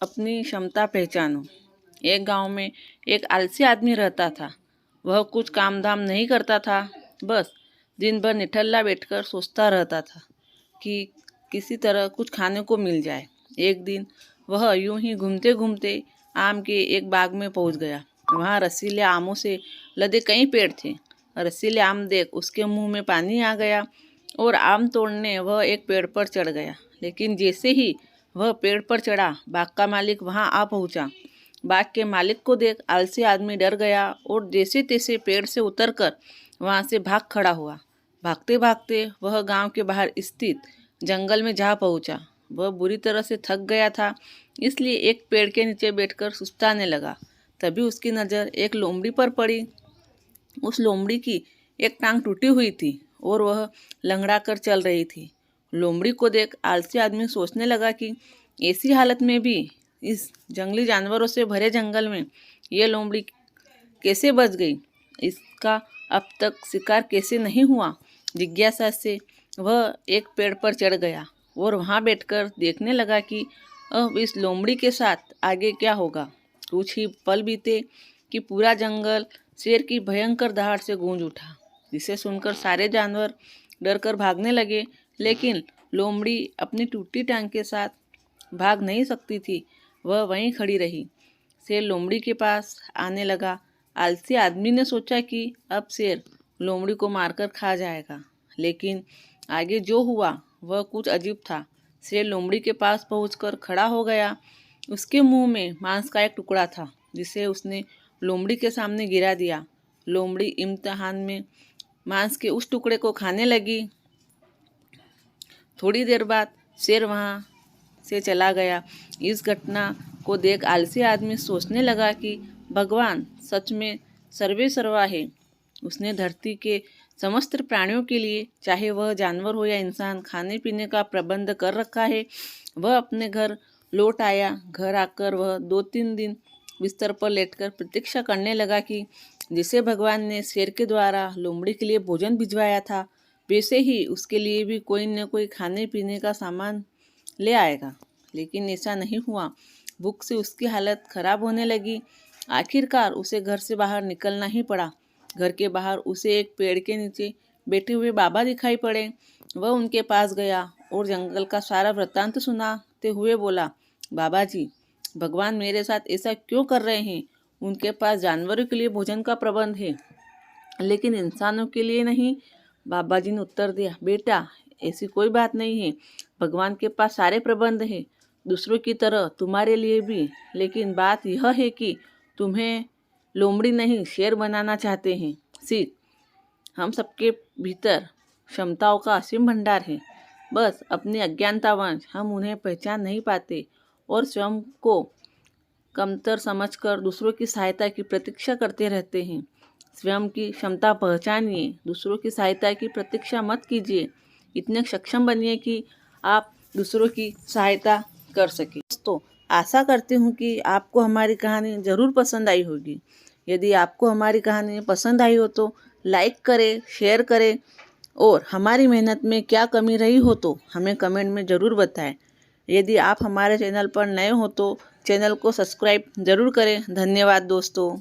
अपनी क्षमता पहचानो। एक गांव में एक आलसी आदमी रहता था। वह कुछ काम धाम नहीं करता था, बस दिन भर निठल्ला बैठकर सोचता रहता था कि किसी तरह कुछ खाने को मिल जाए। एक दिन वह यूं ही घूमते घूमते आम के एक बाग में पहुंच गया। वहाँ रसीले आमों से लदे कई पेड़ थे। रसीले आम देख उसके मुंह में पानी आ गया और आम तोड़ने वह एक पेड़ पर चढ़ गया। लेकिन जैसे ही वह पेड़ पर चढ़ा, बाग का मालिक वहां आ पहुंचा। बाग के मालिक को देख आलसी आदमी डर गया और जैसे तैसे पेड़ से उतरकर वहां से भाग खड़ा हुआ। भागते भागते वह गांव के बाहर स्थित जंगल में जा पहुंचा। वह बुरी तरह से थक गया था, इसलिए एक पेड़ के नीचे बैठकर सुस्ताने लगा। तभी उसकी नज़र एक लोमड़ी पर पड़ी। उस लोमड़ी की एक टांग टूटी हुई थी और वह लंगड़ा कर चल रही थी। लोमड़ी को देख आलसी आदमी सोचने लगा कि ऐसी हालत में भी इस जंगली जानवरों से भरे जंगल में ये लोमड़ी कैसे बच गई, इसका अब तक शिकार कैसे नहीं हुआ। जिज्ञासा से वह एक पेड़ पर चढ़ गया और वहां बैठकर देखने लगा कि अब इस लोमड़ी के साथ आगे क्या होगा। कुछ ही पल बीते कि पूरा जंगल शेर की भयंकर दहाड़ से गूंज उठा, जिसे सुनकर सारे जानवर डरकर भागने लगे। लेकिन लोमड़ी अपनी टूटी टांग के साथ भाग नहीं सकती थी, वह वहीं खड़ी रही। शेर लोमड़ी के पास आने लगा। आलसी आदमी ने सोचा कि अब शेर लोमड़ी को मारकर खा जाएगा, लेकिन आगे जो हुआ वह कुछ अजीब था। शेर लोमड़ी के पास पहुंचकर खड़ा हो गया। उसके मुंह में मांस का एक टुकड़ा था, जिसे उसने लोमड़ी के सामने गिरा दिया। लोमड़ी इम्तिहान में मांस के उस टुकड़े को खाने लगी। थोड़ी देर बाद शेर वहां से चला गया। इस घटना को देख आलसी आदमी सोचने लगा कि भगवान सच में सर्वे सर्वा है। उसने धरती के समस्त प्राणियों के लिए, चाहे वह जानवर हो या इंसान, खाने पीने का प्रबंध कर रखा है। वह अपने घर लौट आया। घर आकर वह 2-3 दिन बिस्तर पर लेटकर प्रतीक्षा करने लगा कि जिसे भगवान ने शेर के द्वारा लोमड़ी के लिए भोजन भिजवाया था, वैसे ही उसके लिए भी कोई न कोई खाने पीने का सामान ले आएगा। लेकिन ऐसा नहीं हुआ। भूख से उसकी हालत खराब होने लगी। आखिरकार उसे घर से बाहर निकलना ही पड़ा। घर के बाहर उसे एक पेड़ के नीचे बैठे हुए बाबा दिखाई पड़े। वह उनके पास गया और जंगल का सारा वृत्तांत सुनाते हुए बोला, बाबा जी, भगवान मेरे साथ ऐसा क्यों कर रहे हैं? उनके पास जानवरों के लिए भोजन का प्रबंध है, लेकिन इंसानों के लिए नहीं। बाबा जी ने उत्तर दिया, बेटा, ऐसी कोई बात नहीं है। भगवान के पास सारे प्रबंध हैं, दूसरों की तरह तुम्हारे लिए भी। लेकिन बात यह है कि तुम्हें लोमड़ी नहीं, शेर बनाना चाहते हैं। सीख, हम सबके भीतर क्षमताओं का असीम भंडार है, बस अपनी अज्ञानतावश हम उन्हें पहचान नहीं पाते और स्वयं को कमतर समझकर दूसरों की सहायता की प्रतीक्षा करते रहते हैं। स्वयं की क्षमता पहचानिए, दूसरों की सहायता की प्रतीक्षा मत कीजिए। इतने सक्षम बनिए कि आप दूसरों की सहायता कर सकें। दोस्तों, आशा करती हूँ कि आपको हमारी कहानी ज़रूर पसंद आई होगी। यदि आपको हमारी कहानी पसंद आई हो तो लाइक करें, शेयर करें और हमारी मेहनत में क्या कमी रही हो तो हमें कमेंट में ज़रूर बताएं। यदि आप हमारे चैनल पर नए हो तो चैनल को सब्सक्राइब ज़रूर करें। धन्यवाद दोस्तों।